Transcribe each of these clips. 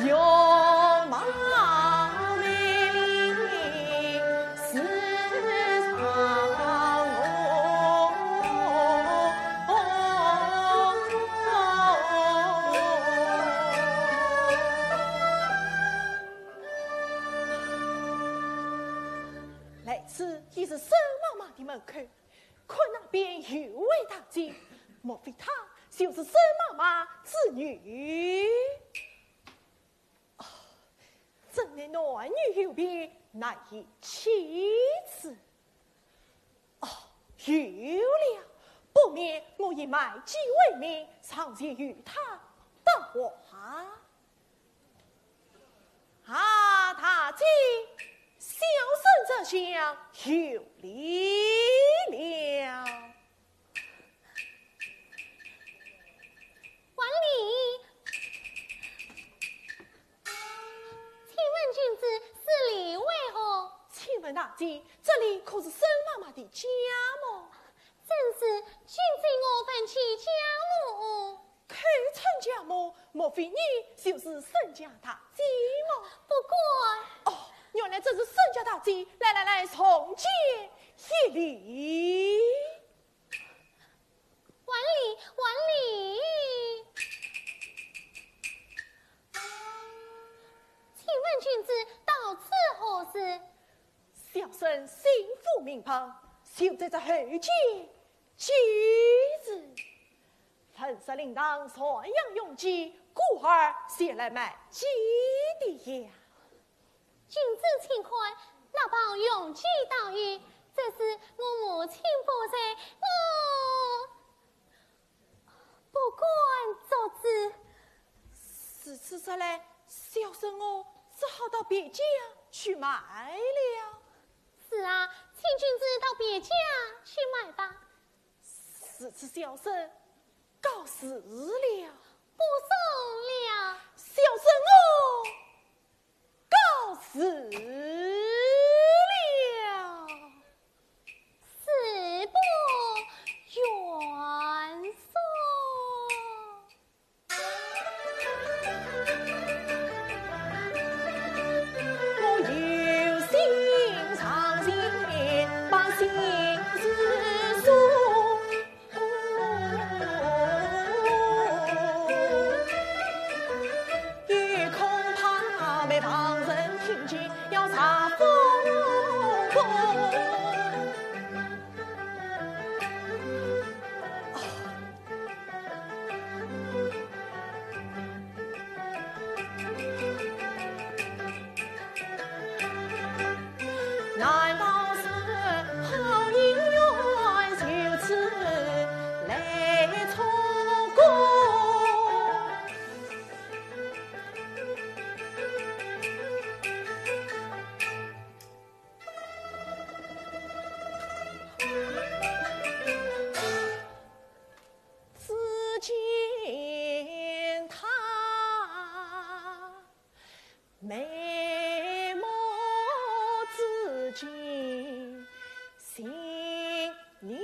有马美丽似长来此已是沈妈妈的门口，看那边有位大姐，莫非她就是沈妈妈之女？真的男女有别，乃以妻子。哦，有了，不免我以买鸡为名，常见与他当话。啊，大姐，小生这厢有礼了。王礼，请问君子是礼为何？请问大姐，这里可是沈妈妈的家吗？正是，君子我分起家母。开成家母，莫非你就是沈家大姐吗？不过，哦，原来这是沈家大姐，来，重见一礼。王礼，请问君子到此何事？小生心腹名旁，就在这后街鸡子，粉色铃铛传扬拥挤，故而先来买鸡的呀。君子请看，那包拥挤到鱼，这是我母亲不在，我不管做主。此时来，小生我只好到别家去买了。是啊，请君子到别家去买吧。此小生告辞了，不送了。小生我告辞了。死不愿送。我有心常心把心事诉，也恐怕被旁人听见，要查封封。难道是好姻缘就此来错过？只见他眉目之间，心里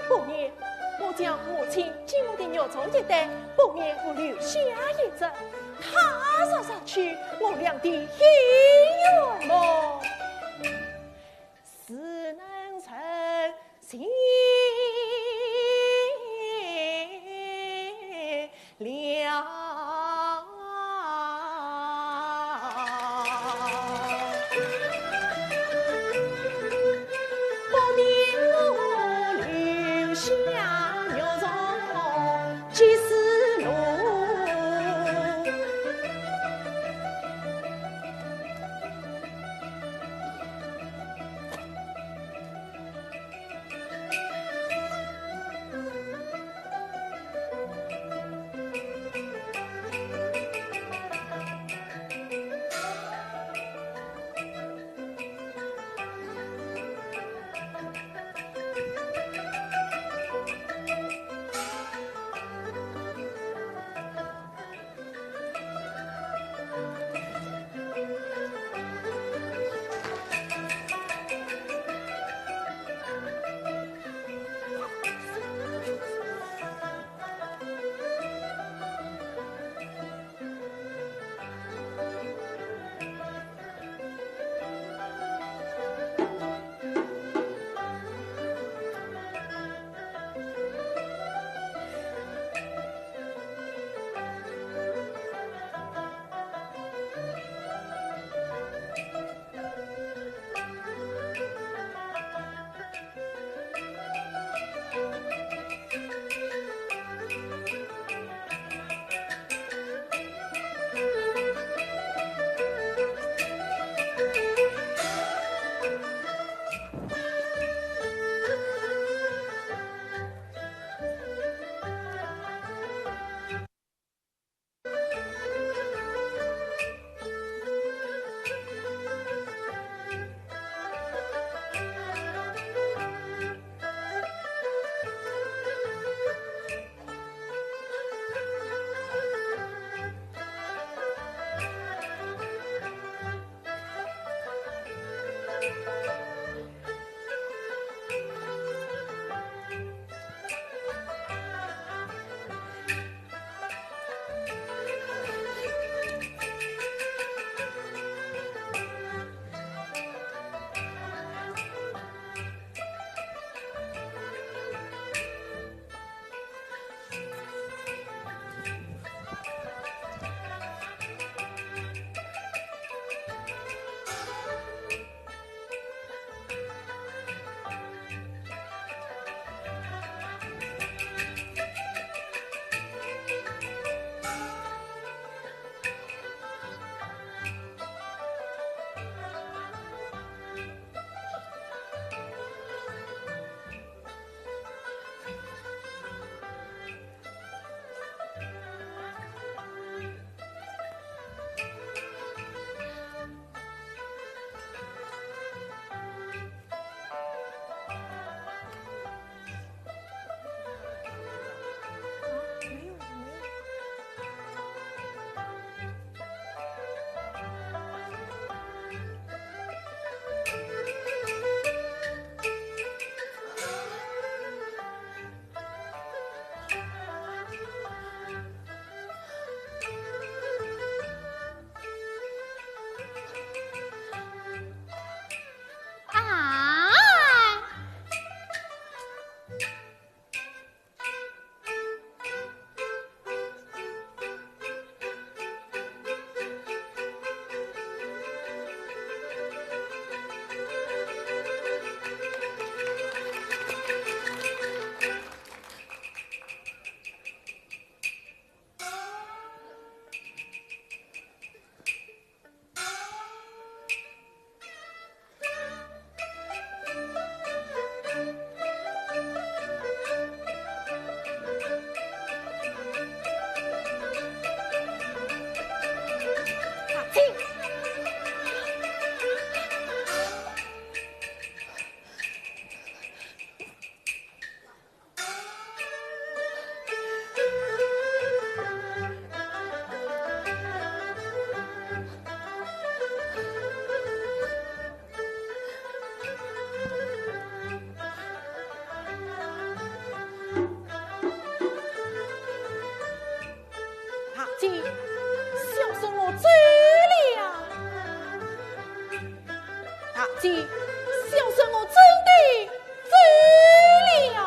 不免我将母亲进我的肉中一带，不免我留下一只，他上去，我俩的姻缘么，只能成心了。送我走了。大姐，相信我真的走了。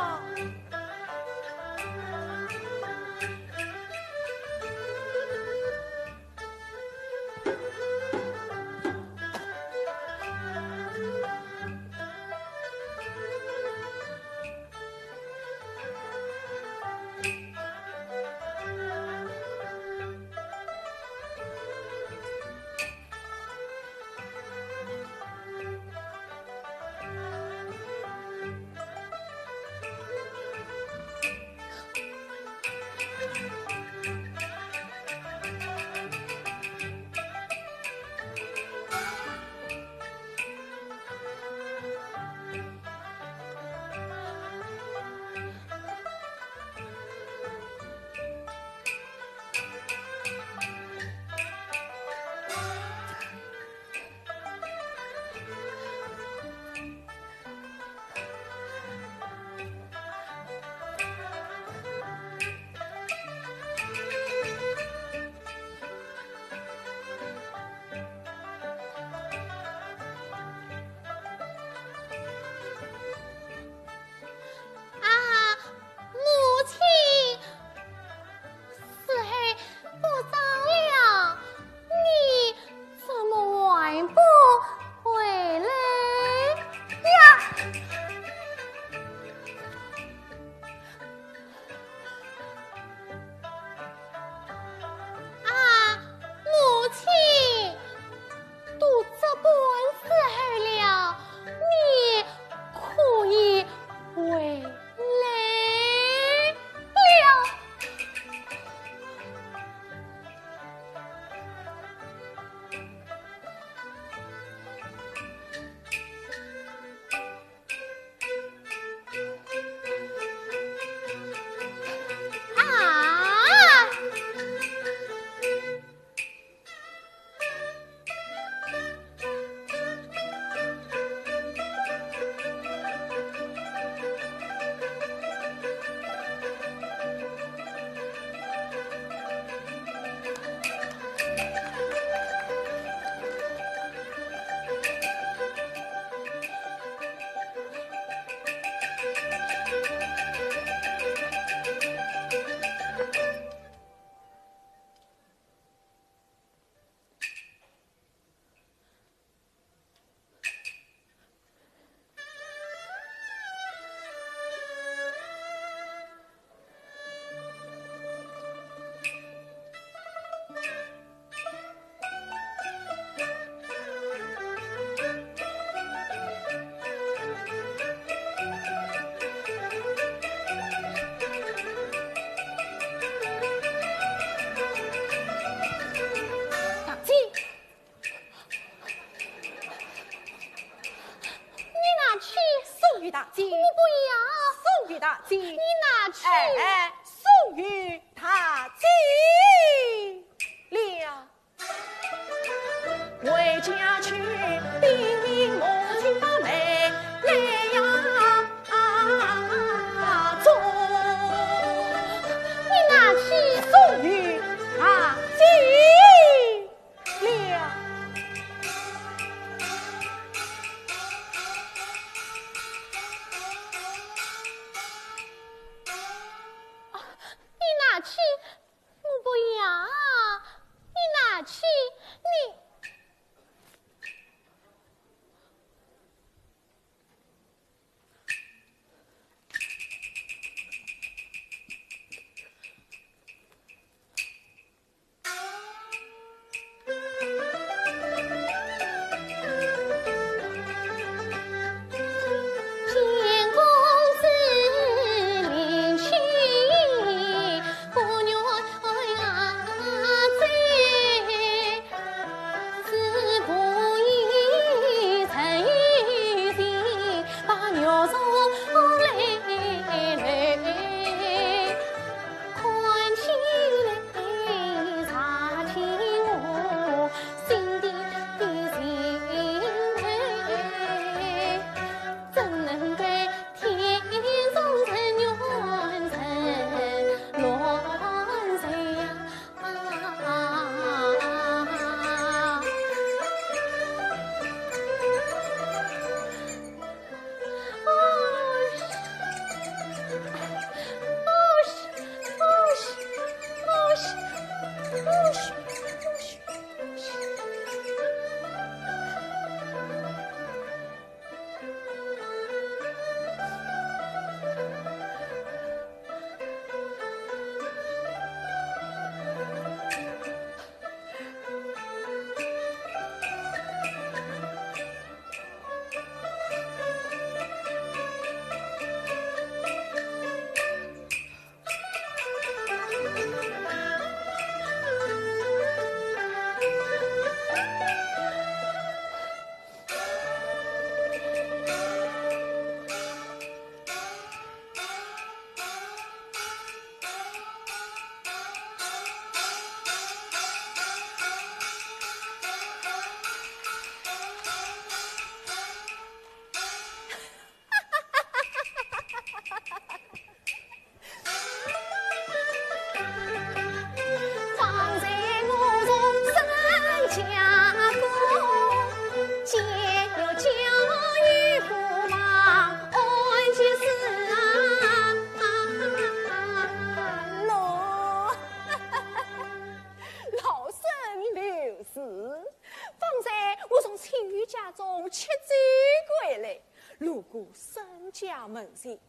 门前，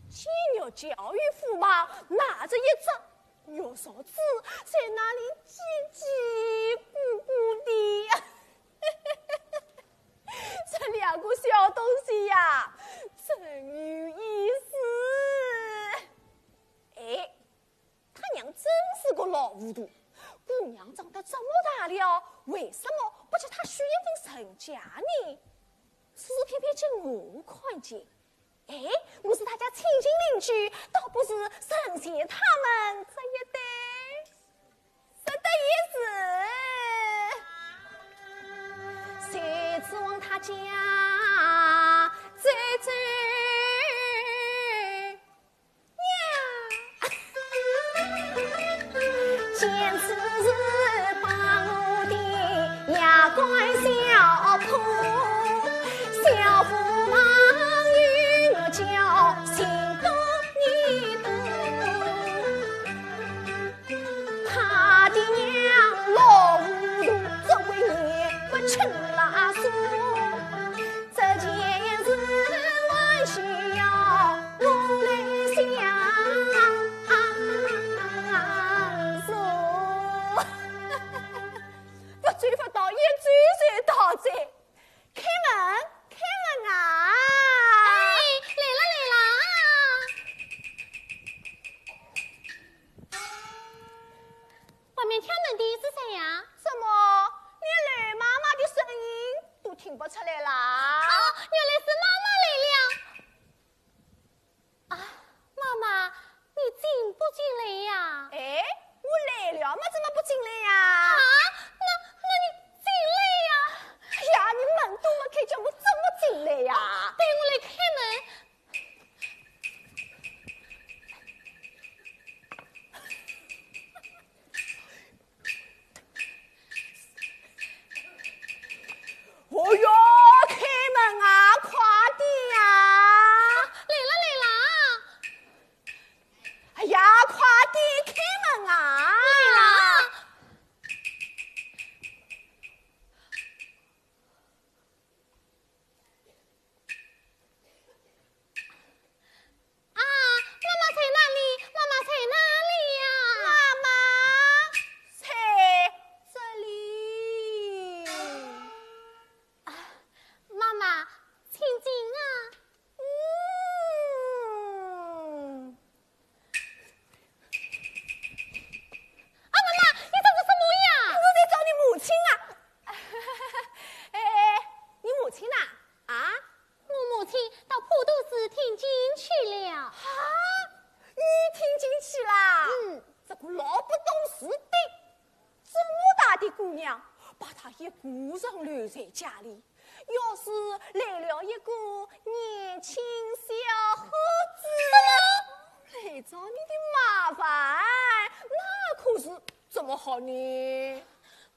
既要教育驸马拿着一张，有啥子在那里叽叽咕咕的？这两个小东西呀，真有意思。哎，他娘真是个老糊涂，姑娘长得这么大了，为什么不叫她许一份成家呢？是偏偏叫我看见。哎，我是他家亲近邻居，倒不是神仙他们这一对，什的意思？谁指望他家走走呀？坚持是把我的牙关小铺，小驸马。叫心多意多，他的娘老糊涂，这为你不吃拉苏，这件事还需要我来想说。不追不到，一追到这，开门，开门啊！敲门的是谁呀？怎么连雷妈妈的声音都听不出来啦？哦，原来是妈妈来了。啊，妈妈，你进不进来呀？哎，我来了嘛，怎么不进来呀？啊，那你进来呀？哎呀，你门都没开，叫我怎么进来呀？等我来开门。哦哟，开门啊，快点呀！来了。哎呀，快点开门啊！来了。啊，妈妈在哪里？妈妈在哪里呀？妈妈在这里。妈妈，请进啊！啊，妈妈，你找我什么呀？我在找你母亲啊！哎，你母亲哪？啊？我母亲到普渡寺听经去了。啊，你听进去啦？这个老不懂事的，这么大的姑娘，把她一个人留在家里。要是来了一个年轻小伙子来找你的麻烦，那可是怎么好呢？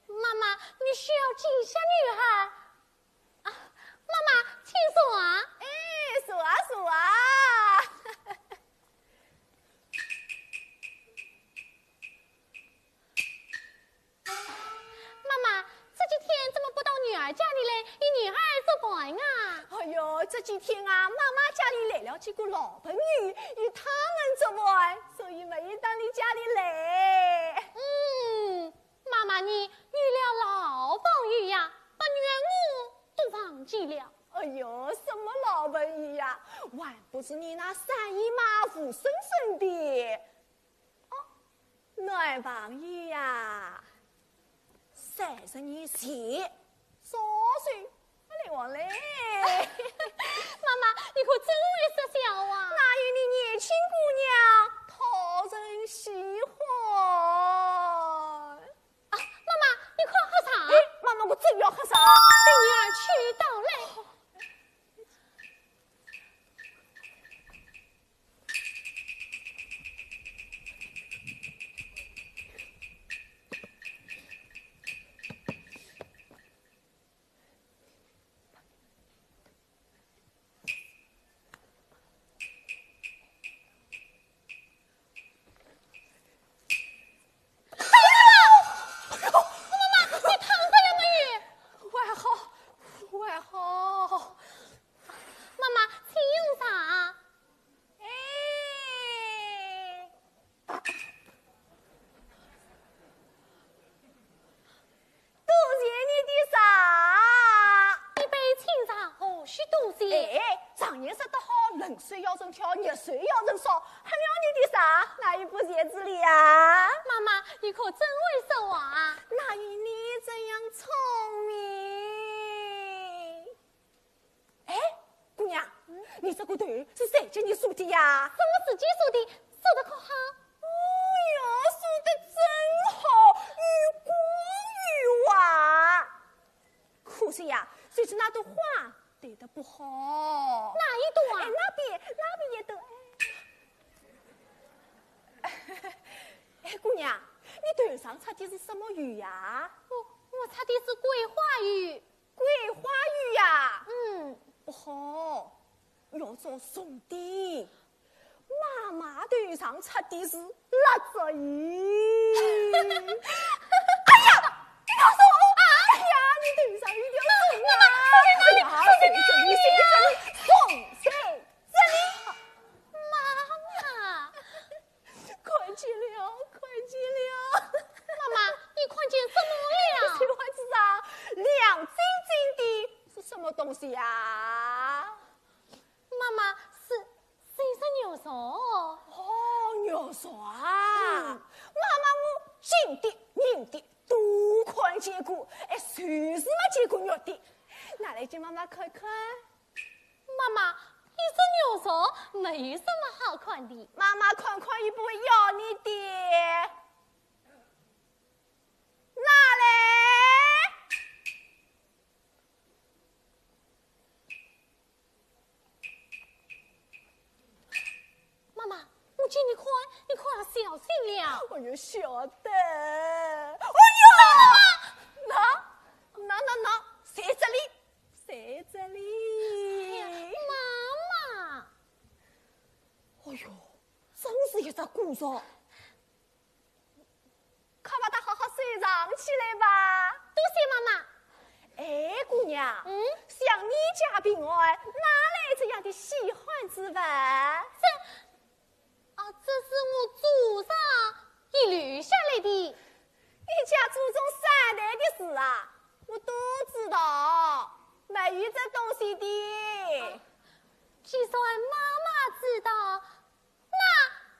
妈妈，你需要惊吓女孩啊！妈妈，请说啊！哎，说啊说啊！儿家里来与女儿做伴啊。哎呦，这几天啊，妈妈家里来了几个老朋友，与他们做伴，所以没到你家里来。妈妈你遇了老朋友呀，把女儿我都忘记了。哎呦，什么老朋友呀？还不是你那三姨妈夫生生的。哦，男朋友呀，30年前，3岁，来往嘞。妈妈，你可真会说笑啊！哪有你年轻姑娘讨人喜欢？啊，妈妈，你快喝茶。妈妈，我真要喝茶。被女儿娶到来。水要人跳，热水要人烧，还要你的啥？哪有不节制里啊？妈妈，你可真会说话啊！哪有你这样聪明？哎，姑娘，你这个头是谁叫你梳的呀？是我自己梳的，梳得可好？哦哟，梳得真好，欲光欲滑。可惜呀，就是那朵花对得不好。哪一朵啊？哎，那边也都哎，姑娘，你头上插的是什么鱼呀？我插的是桂花鱼。桂花鱼呀？不好，要找松的。妈妈头上插的是辣子鱼。哎呀，这条松啊！哎呀，你头上有条松啊！哎呀，谁这里？松谁这里？妈妈，快去了，快去了！妈妈，你看见什么了？这块子上亮晶晶的是什么东西呀？妈妈，是一只牛舌。哦，牛舌啊！妈妈，我金的、银的都看见过，哎，就是没见过肉的。拿来给妈妈看看。妈妈，一只牛舌没什么好看的。妈妈看看也不会要你的。拿来。妈妈，我见你看要小心了。我就晓得。哎呦！那，谁这里？谁这里？妈妈。哎呦，真是一只古着。看把它好好睡上起来吧。多谢妈妈。哎，姑娘，像你家平安，哪来这样的喜欢之物？这是我祖上遗留下来的。你家祖宗3代的事啊，我都知道，没有这东西的。既算妈妈知道，那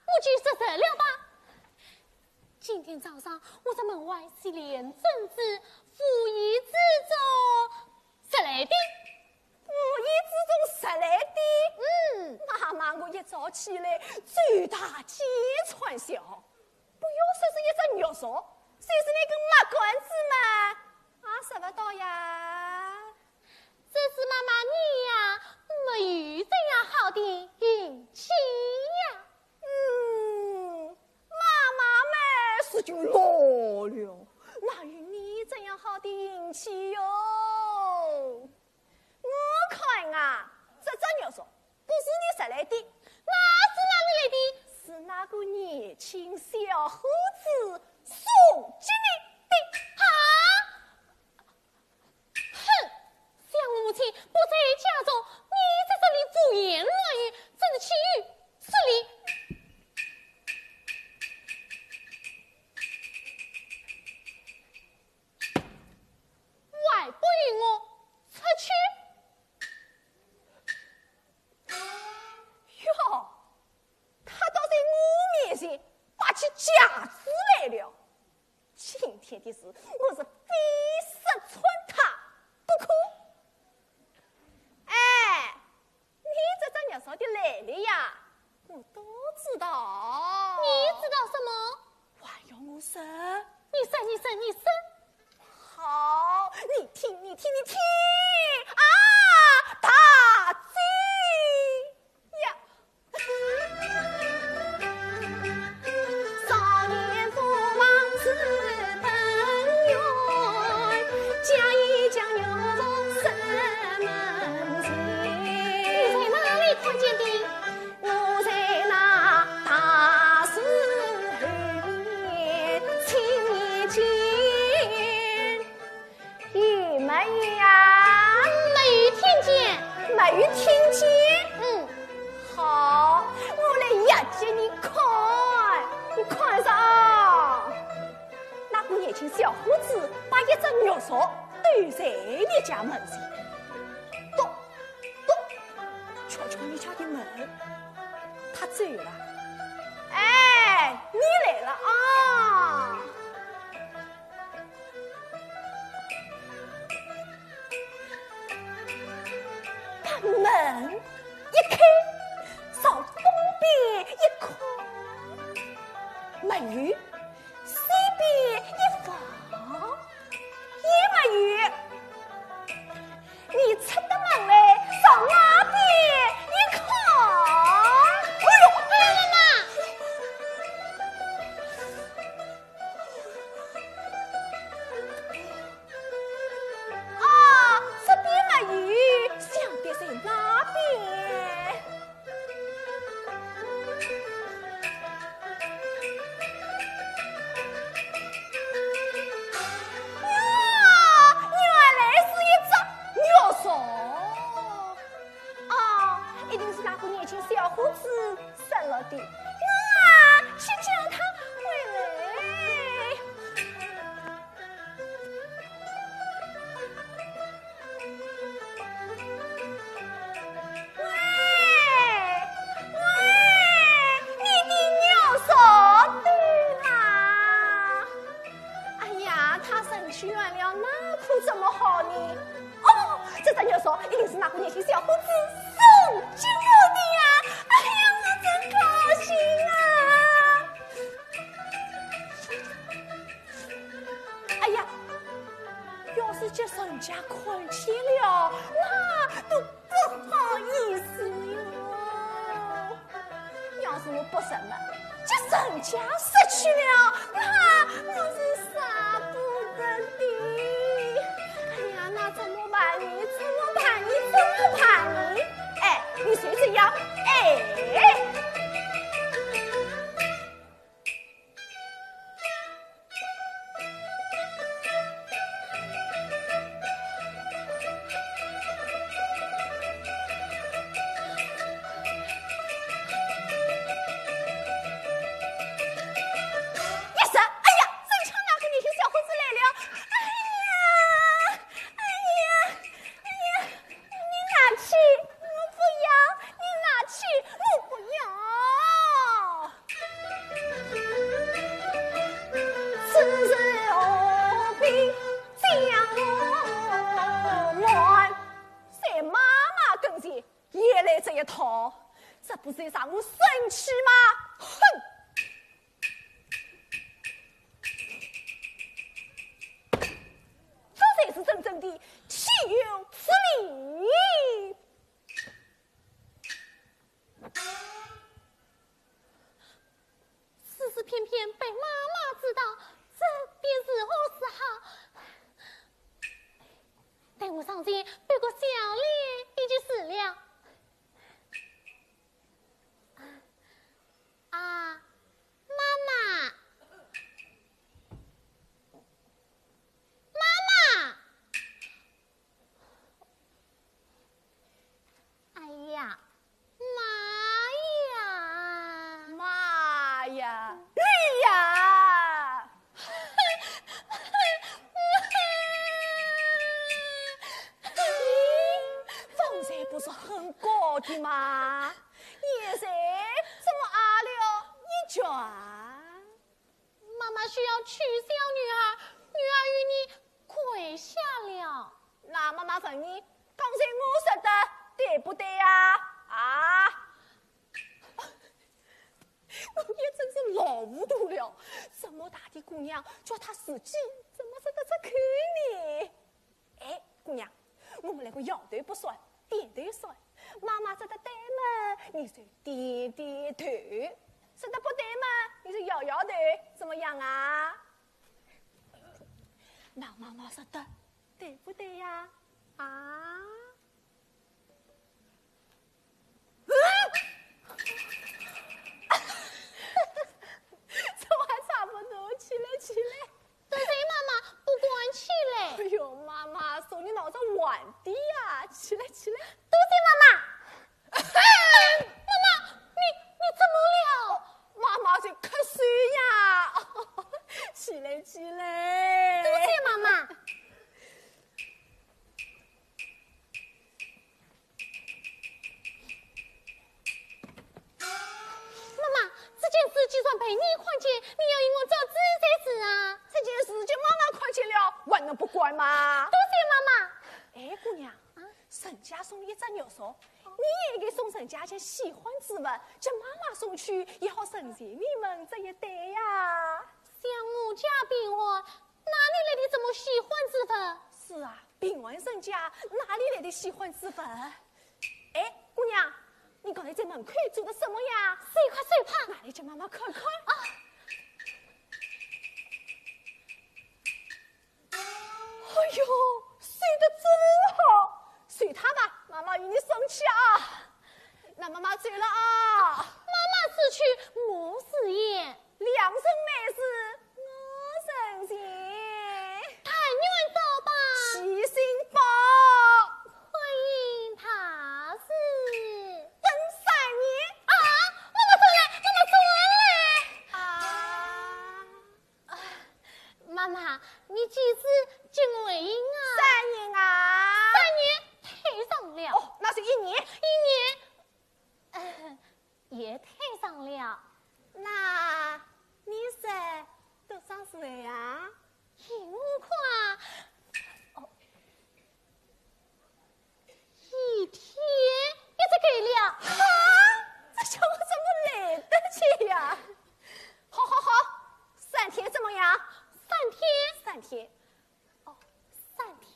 我就说实了吧。今天早上我在门外洗脸正子，无意之中拾来的。无意之中拾来的。妈妈，我一早起来，最大街串小，不要说是一只肉勺，算是那根马杆子嘛，拾不到呀。这是妈妈你呀，没有这样好的运气呀。妈妈嘛是就老了，哪有你这样好的运气哟？我看啊，这只肉勺不是你拾来的，那是哪里来的？是那个年轻小伙子送给你的。哼！的事，我是非杀穿他不可。哎，你这张鸟说的来了呀，我都知道。你知道什么？还要我说？你说。好，你听啊！大嘴呀！少年不忘此本源，家一将有什门前？你在哪里看见的？我在那大树后面亲眼见。没呀，没有听见。好，我来压接你看上。那个年轻小伙子把一只肉勺丢在你家门前，咚，敲敲你家的门，他走了。哎，你来了啊！门一开，朝东边一看，没有；西边一放，也没有。你出的门来，朝那边一看，哎呦，妈妈！啊，这边没有，想的在那边。呀，原来是一只肉勺。啊，一定是那个年轻小伙子生了的。我去叫他回来。你的牛说对啦！哎呀，他生去远了，哪可这么好呢？哦，这只牛说一定是那个年轻小伙子送进我的呀！哎呀，我真高兴啊！哎呀，要是叫人家看见了，那都不好意思哟。要是我不什么，叫人家失去了，那我是舍不得的。哎呀，那怎么办呢？哎，你谁这样？哎。这一套，这不是让我生气吗？哼！这才是真正的岂有此理！事事偏偏被妈妈知道，这便是何时好？待我上前背过小脸，已经死了。啊，妈妈，妈妈！哎呀，妈呀，绿呀！风才不是很高的吗？现在怎么挨了一拳？妈妈需要娶小女儿，女妈问你，刚才我说的对不对呀？啊！我也真是老糊涂了，这么大的姑娘叫她自己怎么说得出口呢？哎，姑娘，我们来个摇头不算，点头算。妈妈说得对嘛，你就点点头；说得不对嘛，你就摇摇头，怎么样啊？那妈妈说的对不对呀？啊？这还差不多，起来起来。对对，妈妈不管起来。哎呦，妈妈说你脑子晚的呀，起来起来。对对，妈妈。妈妈，你怎么了？妈妈在瞌睡呀。起来起来。对对，妈妈。这件事就算陪你看见，你要因我做仔细事啊！这件事就妈妈看见了，我能不管吗？多谢妈妈。哎，姑娘，沈家送一只肉臊，你也给送沈家件喜欢之物，叫妈妈送去，也好省钱你们这一对呀。像我家平安，哪里来的这么喜欢之物？是啊，平安沈家哪里来的喜欢之物？哎，姑娘。你刚才在门口做的什么呀？睡快睡怕，哪里叫妈妈看看啊！哎呦，睡得真好，睡他吧，妈妈与你生气啊！那妈妈醉了啊！妈妈死去莫是言，良辰美事我省心，但愿走吧，细心吧。妈妈，你几时结我姻啊？3年啊！3年太上了。哦，那是1年。1年，也太上了。那你是多少岁啊？15块。哦，1天也就给了。啊，这小子怎么来得及呀？好好好，3天怎么样？3天。哦，3天。